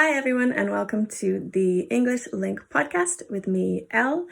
Hi everyone and welcome to the English Link podcast with me, Elle.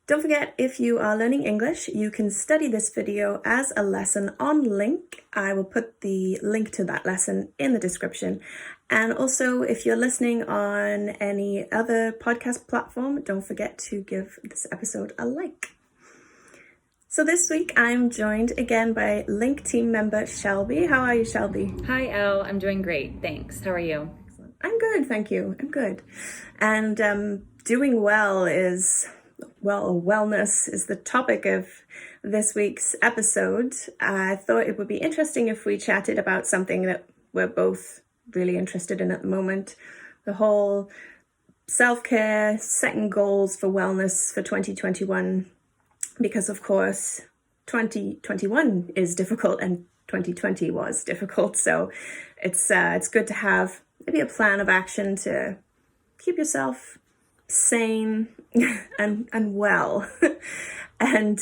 Don't forget, if you are learning English, you can study this video as a lesson on Link. I will put the link to that lesson in the description. And also, if you're listening on any other podcast platform, don't forget to give this episode a like. So this week, I'm joined again by Link team member Shelby. How are you, Shelby? Hi, Elle. I'm doing great. Thanks. How are you? Excellent. I'm good, thank you. I'm good. And doing well is... wellness is the topic of this week's episode. I thought it would be interesting if we chatted about something that we're both really interested in at the moment. The whole self-care, setting goals for wellness for 2021. Because of course, 2021 is difficult and 2020 was difficult. So it's good to have maybe a plan of action to keep yourself sane and well. and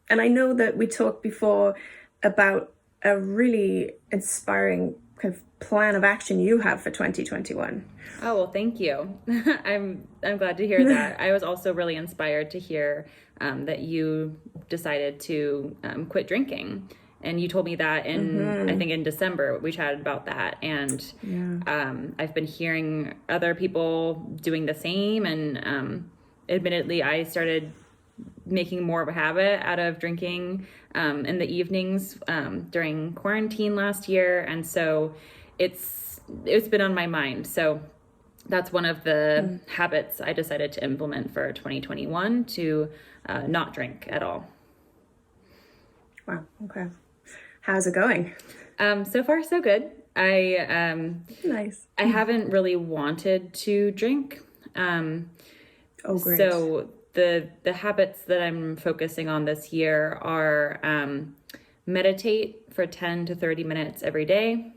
I know that we talked before about a really inspiring kind of plan of action you have for 2021. Oh, well, thank you. I'm glad to hear that. I was also really inspired to hear that you decided to quit drinking. And you told me that I think in December, we chatted about that. And I've been hearing other people doing the same. And admittedly, I started making more of a habit out of drinking in the evenings during quarantine last year. And so it's been on my mind. So that's one of the habits I decided to implement for 2021, to not drink at all. Wow. Okay. How's it going? So far, so good. Nice. I haven't really wanted to drink. Oh, great. So the habits that I'm focusing on this year are meditate for 10 to 30 minutes every day.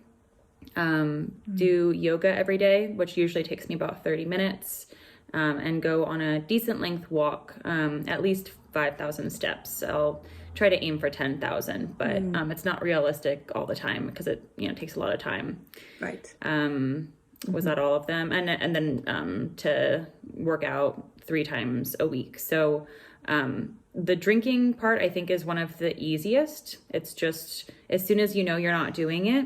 Do yoga every day, which usually takes me about 30 minutes, and go on a decent length walk, at least 5,000 steps. I'll try to aim for 10,000, but it's not realistic all the time because it takes a lot of time. Right. Was that all of them? And then to work out 3 times a week. So the drinking part, I think, is one of the easiest. It's just as soon as you know you're not doing it,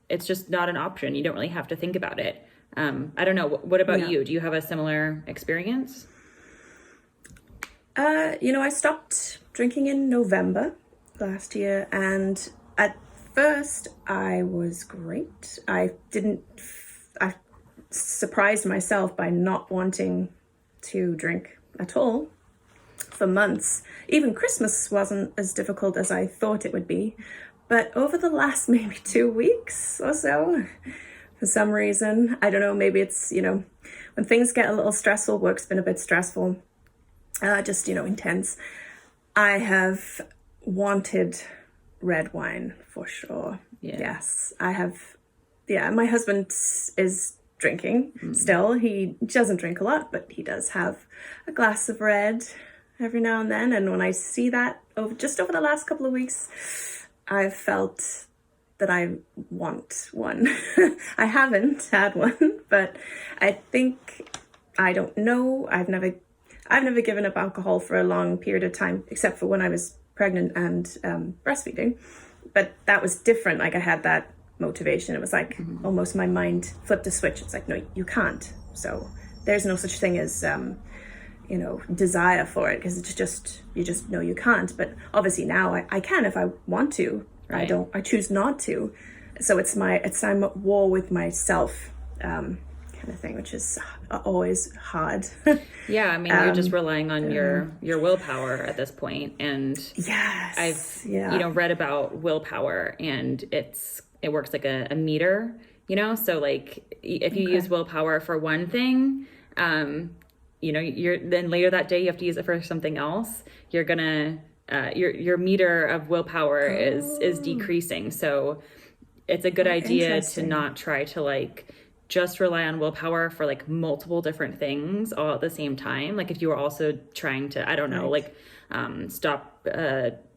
it's just not an option. You don't really have to think about it. I don't know. What about you? Do you have a similar experience? I stopped drinking in November last year, and at first I was great. I surprised myself by not wanting to drink at all for months. Even Christmas wasn't as difficult as I thought it would be. But over the last maybe 2 weeks or so, for some reason, I don't know, maybe it's, when things get a little stressful, work's been a bit stressful, intense, I have wanted red wine for sure. Yeah. Yes, I have. Yeah, my husband is drinking still. He doesn't drink a lot, but he does have a glass of red every now and then. And when I see that over the last couple of weeks, I've felt that I want one. I haven't had one, but I think, I don't know. I've never given up alcohol for a long period of time, except for when I was pregnant and breastfeeding. But that was different. Like, I had that motivation. It was like almost my mind flipped a switch. It's like, no, you can't. So there's no such thing as desire for it, because it's just, you just know you can't. But obviously now I can if I want to. Right. I choose not to. So I'm at war with myself, kind of thing, which is always hard. Yeah, I mean, you're just relying on your willpower at this point. And yes, I've read about willpower, and it works like a meter, so like if you use willpower for one thing, you're then later that day you have to use it for something else, you're gonna your meter of willpower is decreasing. So it's a good idea to not try to just rely on willpower for multiple different things all at the same time. Like if you were also trying to, I don't know, stop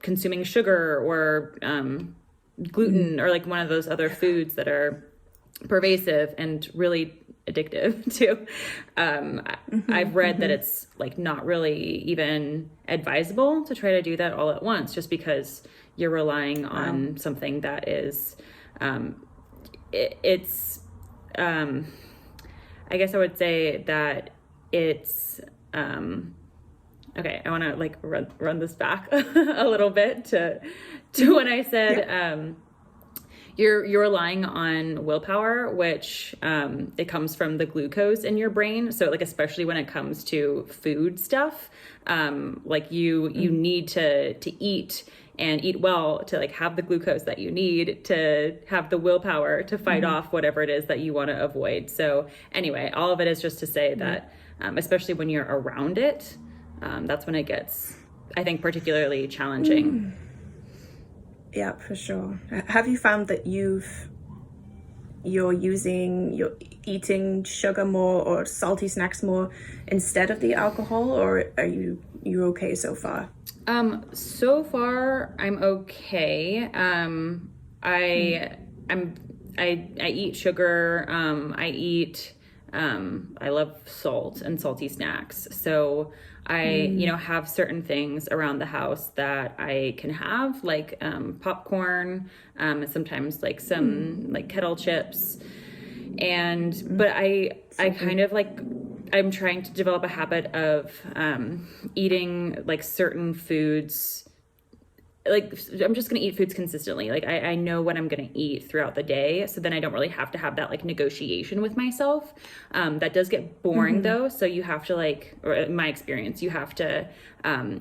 consuming sugar or gluten or like one of those other foods that are pervasive and really addictive too. I've read that it's like not really even advisable to try to do that all at once, just because you're relying on something that is, I guess I would say that it's, okay, I want to like run this back a little bit to when I said, you're relying on willpower, which it comes from the glucose in your brain. So like, especially when it comes to food stuff, like you need to eat and eat well to like have the glucose that you need to have the willpower to fight off whatever it is that you want to avoid. So anyway, all of it is just to say that, especially when you're around it, that's when it gets, I think, particularly challenging. Yeah, for sure. Have you found that you're eating sugar more or salty snacks more instead of the alcohol, or are you okay so far? So far I'm okay. I eat sugar. I love salt and salty snacks. So I, have certain things around the house that I can have, like popcorn, and sometimes like some like kettle chips. But I kind of like, I'm trying to develop a habit of eating like certain foods. Like, I'm just going to eat foods consistently. Like I know what I'm going to eat throughout the day. So then I don't really have to have that like negotiation with myself. That does get boring though. So you have to like, or in my experience, you have to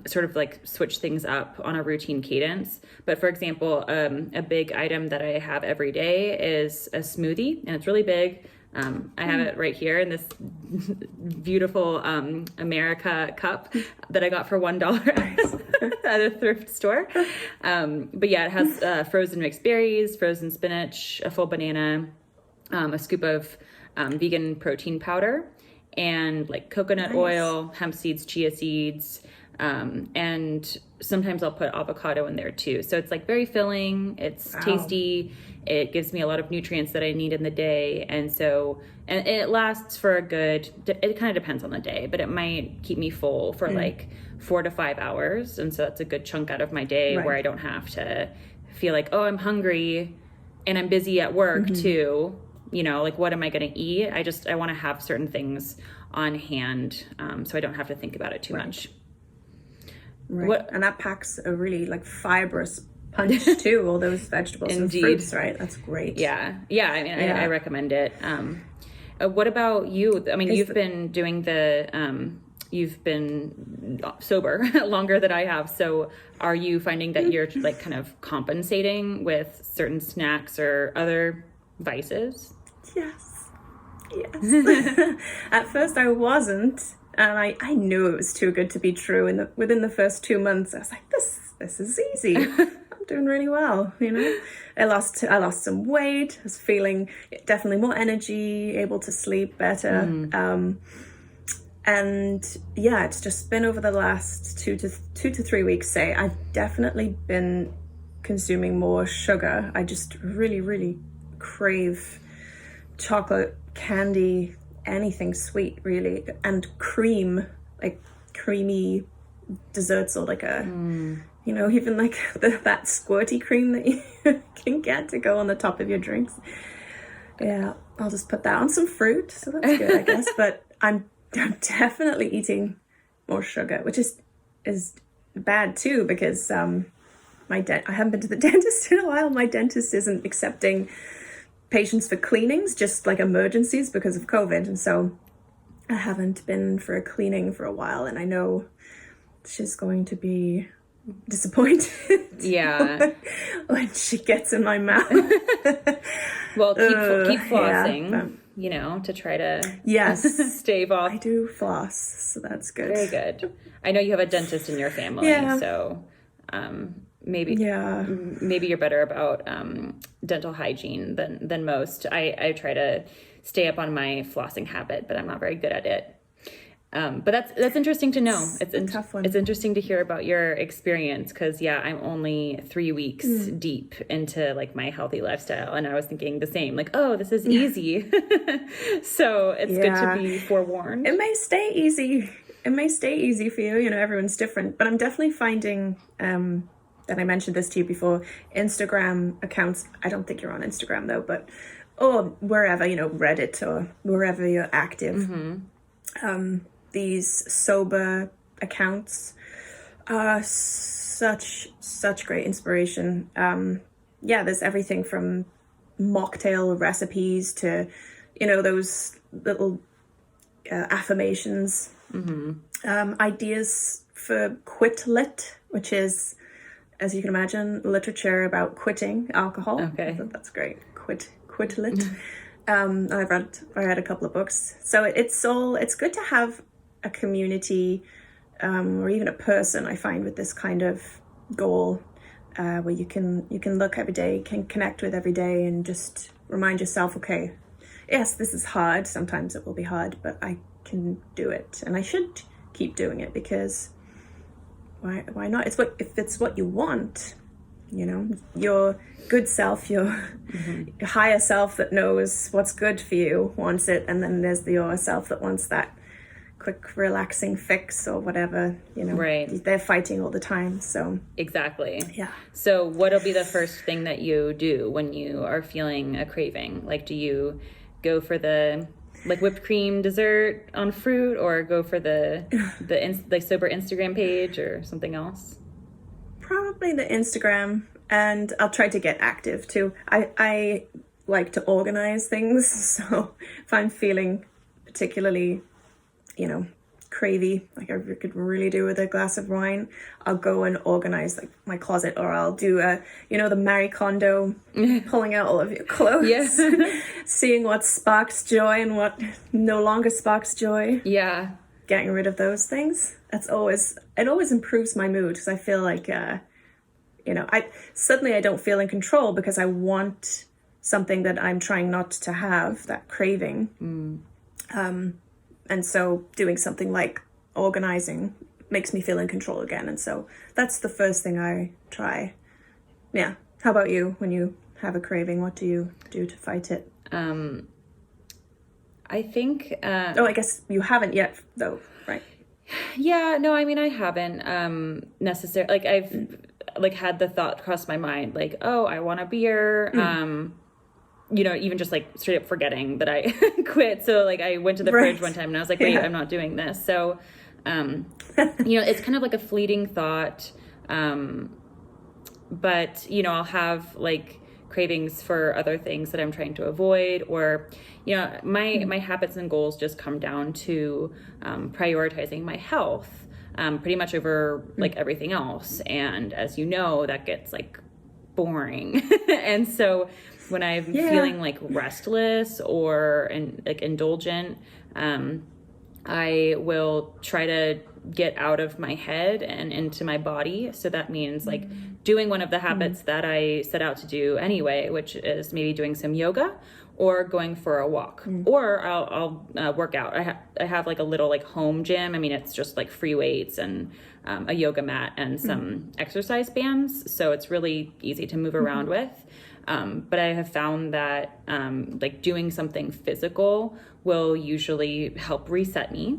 sort of like switch things up on a routine cadence. But for example, a big item that I have every day is a smoothie, and it's really big. I have it right here in this beautiful America cup that I got for $1 at a thrift store. But yeah, it has frozen mixed berries, frozen spinach, a full banana, a scoop of vegan protein powder, and like coconut oil, hemp seeds, chia seeds, and sometimes I'll put avocado in there too. So it's like very filling, it's tasty, it gives me a lot of nutrients that I need in the day. And it lasts for it kind of depends on the day, but it might keep me full for like 4 to 5 hours. And so that's a good chunk out of my day where I don't have to feel like, oh, I'm hungry and I'm busy at work too. Like, what am I going to eat? I want to have certain things on hand, so I don't have to think about it too much. Right. And that packs a really like fibrous punch too, all those vegetables and fruits, right? That's great. Yeah. I mean, I recommend it. What about you? I mean, you've been doing you've been sober longer than I have. So are you finding that you're like kind of compensating with certain snacks or other vices? Yes. At first I wasn't. And I knew it was too good to be true. Within the first 2 months, I was like, this is easy. I'm doing really well, I lost some weight. I was feeling definitely more energy, able to sleep better. And yeah, it's just been over the last 2 to 3 weeks, say, I've definitely been consuming more sugar. I just really, really crave chocolate, candy, anything sweet really, and cream, like creamy desserts, or like even like that squirty cream that you can get to go on the top of your drinks. I'll just put that on some fruit, so that's good, I guess. But I'm definitely eating more sugar, which is bad too, because I haven't been to the dentist in a while. My dentist isn't accepting patients for cleanings, just like emergencies because of COVID. And so I haven't been for a cleaning for a while, and I know she's going to be disappointed. Yeah. when she gets in my mouth. Well, keep flossing, to try to stave off. I do floss, so that's good. Very good. I know you have a dentist in your family, so maybe you're better about dental hygiene than most. I try to stay up on my flossing habit, but I'm not very good at it. But that's interesting to know. It's a tough one. It's interesting to hear about your experience because I'm only 3 weeks deep into like my healthy lifestyle, and I was thinking the same, like, oh, this is easy. So it's good to be forewarned. It may stay easy. It may stay easy for you. You know, everyone's different, but I'm definitely finding that I mentioned this to you before. Instagram accounts. I don't think you're on Instagram though, but wherever, you know, Reddit or wherever you're active. These sober accounts are such great inspiration. There's everything from mocktail recipes to, you know, those little affirmations, ideas for quit lit, which is, as you can imagine, literature about quitting alcohol. Okay, that's great. Quit lit. I read a couple of books, so it's good to have a community or even a person, I find, with this kind of goal where you can look every day, can connect with every day, and just remind yourself, okay, yes, this is hard, sometimes it will be hard, but I can do it, and I should keep doing it, because why not? If it's what you want, you know, your good self, your higher self that knows what's good for you wants it, and then there's your self that wants that quick relaxing fix or whatever, you know. Right. They're fighting all the time, so. Exactly. Yeah. So what'll be the first thing that you do when you are feeling a craving? Like, do you go for the like whipped cream dessert on fruit, or go for the sober Instagram page or something else? Probably the Instagram, and I'll try to get active too. I like to organize things, so if I'm feeling particularly, you know, cravey, like I could really do with a glass of wine, I'll go and organize like my closet, or I'll do the Marie Kondo, pulling out all of your clothes, seeing what sparks joy and what no longer sparks joy. Yeah. Getting rid of those things. It always improves my mood, because I feel like, I don't feel in control because I want something that I'm trying not to have, that craving. And so doing something like organizing makes me feel in control again. And so that's the first thing I try. Yeah. How about you? When you have a craving, what do you do to fight it? I think... I guess you haven't yet, though, right? Yeah, no, I mean, I haven't necessarily... Like, I've had the thought cross my mind, like, oh, I want a beer. You know, even just like straight up forgetting that I quit. So like I went to the fridge one time and I was like, wait, I'm not doing this. So, it's kind of like a fleeting thought. But, you know, I'll have like cravings for other things that I'm trying to avoid, or, you know, my habits and goals just come down to prioritizing my health pretty much over like everything else. And as you know, that gets like boring. And so when I'm feeling like restless or like indulgent, I will try to get out of my head and into my body. So that means like doing one of the habits that I set out to do anyway, which is maybe doing some yoga or going for a walk, or I'll work out. I have like a little like home gym. I mean, it's just like free weights and a yoga mat and some exercise bands. So it's really easy to move around with. But I have found that like doing something physical will usually help reset me.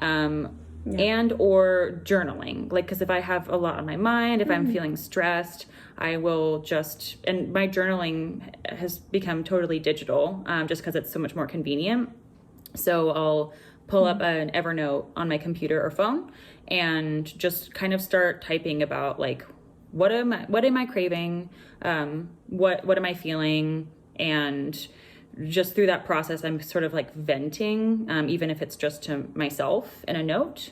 And or journaling, like, because if I have a lot on my mind, if I'm feeling stressed, I will and my journaling has become totally digital, just because it's so much more convenient. So I'll pull up an Evernote on my computer or phone and just kind of start typing about like, what am I craving? What am I feeling? And just through that process, I'm sort of like venting, even if it's just to myself in a note.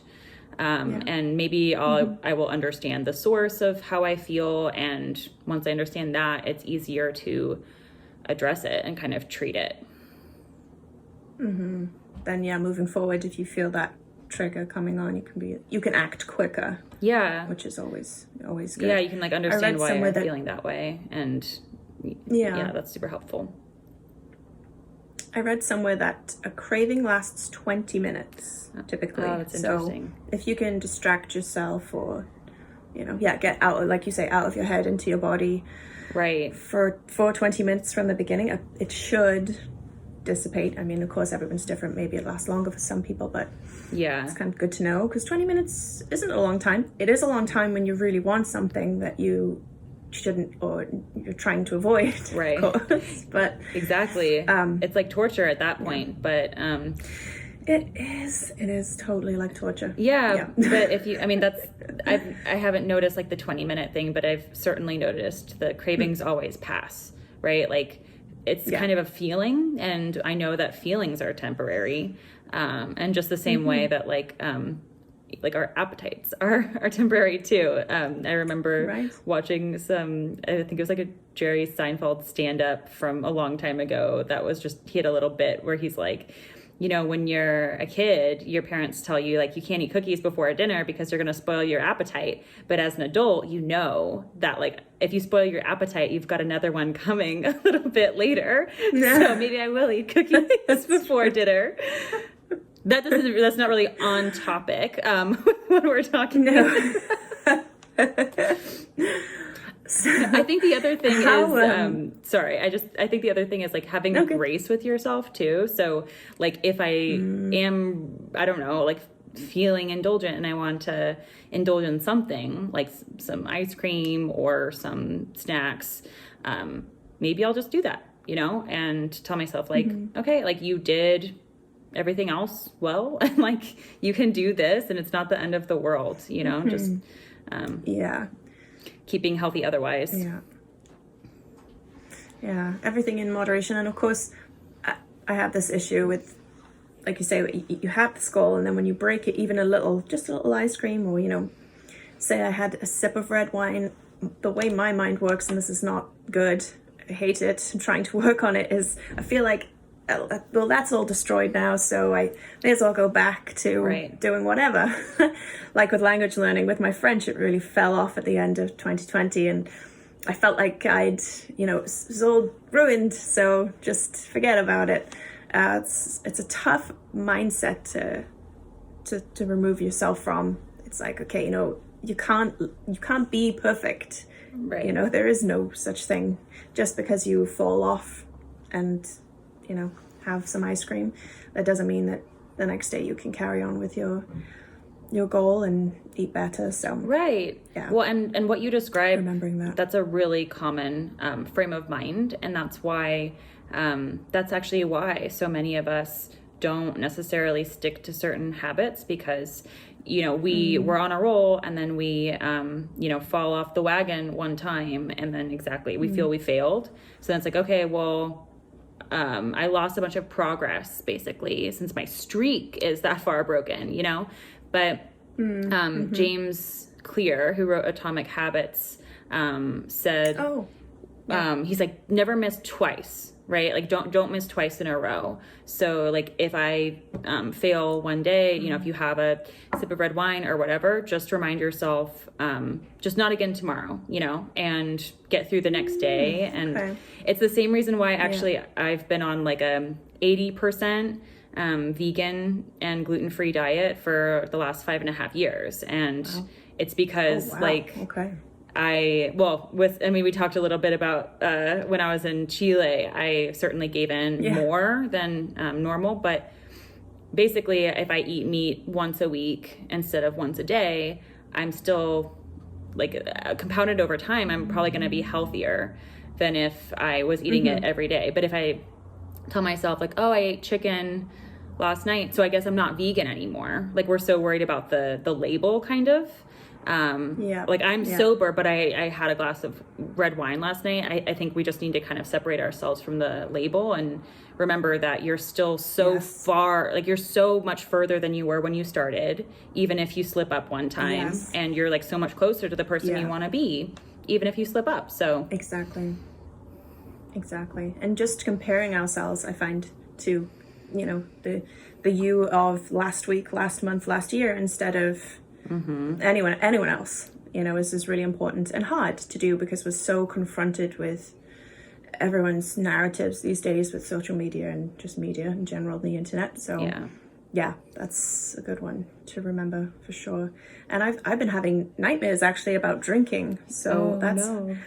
And maybe I will understand the source of how I feel. And once I understand that, it's easier to address it and kind of treat it. Then, moving forward, if you feel that trigger coming on, you can act quicker. Yeah. Which is always good. Yeah, you can like understand why I'm feeling that way. And yeah, that's super helpful. I read somewhere that a craving lasts 20 minutes typically. Oh, that's interesting. So if you can distract yourself or, get out, like you say, out of your head into your body. Right. For 20 minutes from the beginning, it should dissipate. I mean, of course, everyone's different. Maybe it lasts longer for some people, but yeah, it's kind of good to know because 20 minutes isn't a long time. It is a long time when you really want something that you shouldn't or you're trying to avoid. Right. Of course. But exactly. It's like torture at that point, but it is totally like torture. Yeah. But I haven't noticed like the 20-minute thing, but I've certainly noticed the cravings always pass, right? Like it's kind of a feeling, and I know that feelings are temporary. And just the same way that like our appetites are temporary too. I remember watching I think it was like a Jerry Seinfeld stand-up from a long time ago that was just, he had a little bit where he's like, when you're a kid, your parents tell you like you can't eat cookies before dinner because they're going to spoil your appetite. But as an adult, you know that like if you spoil your appetite, you've got another one coming a little bit later. So maybe I will eat cookies before dinner. That's not really on topic when we're talking. No. I think the other thing I think the other thing is like having grace with yourself too. So like if I am, I don't know, like feeling indulgent and I want to indulge in something like some ice cream or some snacks, maybe I'll just do that, and tell myself like, okay, like you did everything else well, and like you can do this and it's not the end of the world, just keeping healthy otherwise. Everything in moderation. And of course I have this issue with, like you say, you have this goal and then when you break it even just a little ice cream, or say I had a sip of red wine, the way my mind works, and this is not good, I hate it, I'm trying to work on it, is I feel like, well, that's all destroyed now, so I may as well go back to doing whatever. Like with language learning, with my French, it really fell off at the end of 2020, and I felt like it was all ruined, so just forget about it. It's a tough mindset to remove yourself from. It's like, okay, you can't be perfect. Right. There is no such thing. Just because you fall off and have some ice cream, that doesn't mean that the next day you can carry on with your goal and eat better. So well, and what you described, remembering that's a really common frame of mind, and that's why that's actually why so many of us don't necessarily stick to certain habits, because we're on a roll and then we fall off the wagon one time and then we feel we failed. So then it's like, okay, well, I lost a bunch of progress basically since my streak is that far broken, but James Clear, who wrote Atomic Habits, said he's like, never miss twice, right? Like don't miss twice in a row. So like if I fail one day, if you have a sip of red wine or whatever, just remind yourself, just not again tomorrow, and get through the next day. And it's the same reason why actually I've been on like a 80% vegan and gluten-free diet for the last 5.5 years. And it's because we talked a little bit about when I was in Chile, I certainly gave in more than normal, but basically if I eat meat once a week instead of once a day, I'm still like compounded over time, I'm probably going to be healthier than if I was eating it every day. But if I tell myself like, oh, I ate chicken last night, so I guess I'm not vegan anymore. Like we're so worried about the label kind of. Like I'm sober, but I had a glass of red wine last night. I think we just need to kind of separate ourselves from the label and remember that you're still so far, like you're so much further than you were when you started, even if you slip up one time, and you're like so much closer to the person you want to be, even if you slip up. So exactly. And just comparing ourselves, I find, to the you of last week, last month, last year, instead of anyone else, is really important and hard to do because we're so confronted with everyone's narratives these days with social media and just media in general, the internet. So yeah, that's a good one to remember for sure. And I've been having nightmares actually about drinking. So that's an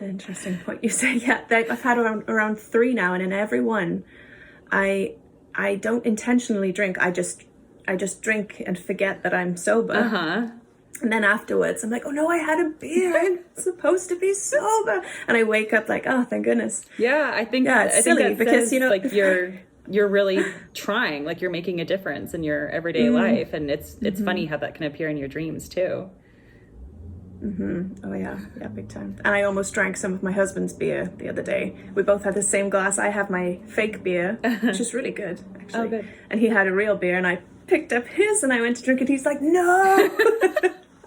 interesting point you say. Yeah, I've had around 3 now, and in every one, I don't intentionally drink. I just drink and forget that I'm sober. And then afterwards, I'm like, oh no, I had a beer. I'm supposed to be sober. And I wake up like, oh, thank goodness. Yeah, I think it's silly because, you know, like you're really trying, like you're making a difference in your everyday life. And it's funny how that can appear in your dreams too. Oh yeah, big time. And I almost drank some of my husband's beer the other day. We both had the same glass. I have my fake beer, which is really good, actually. Oh, good. And he had a real beer, and I picked up his, and I went to drink it. He's like, no.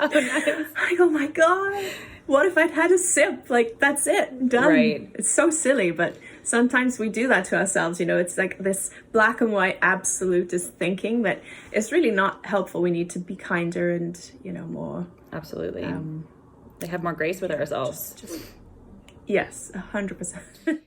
Oh, nice. I go, oh my God, what if I'd had a sip? Like, that's it, done. Right. It's so silly, but sometimes we do that to ourselves. You know, it's like this black and white absolutist thinking that it's really not helpful. We need to be kinder and, you know, more. Absolutely. They have more grace with ourselves. Yes, 100%.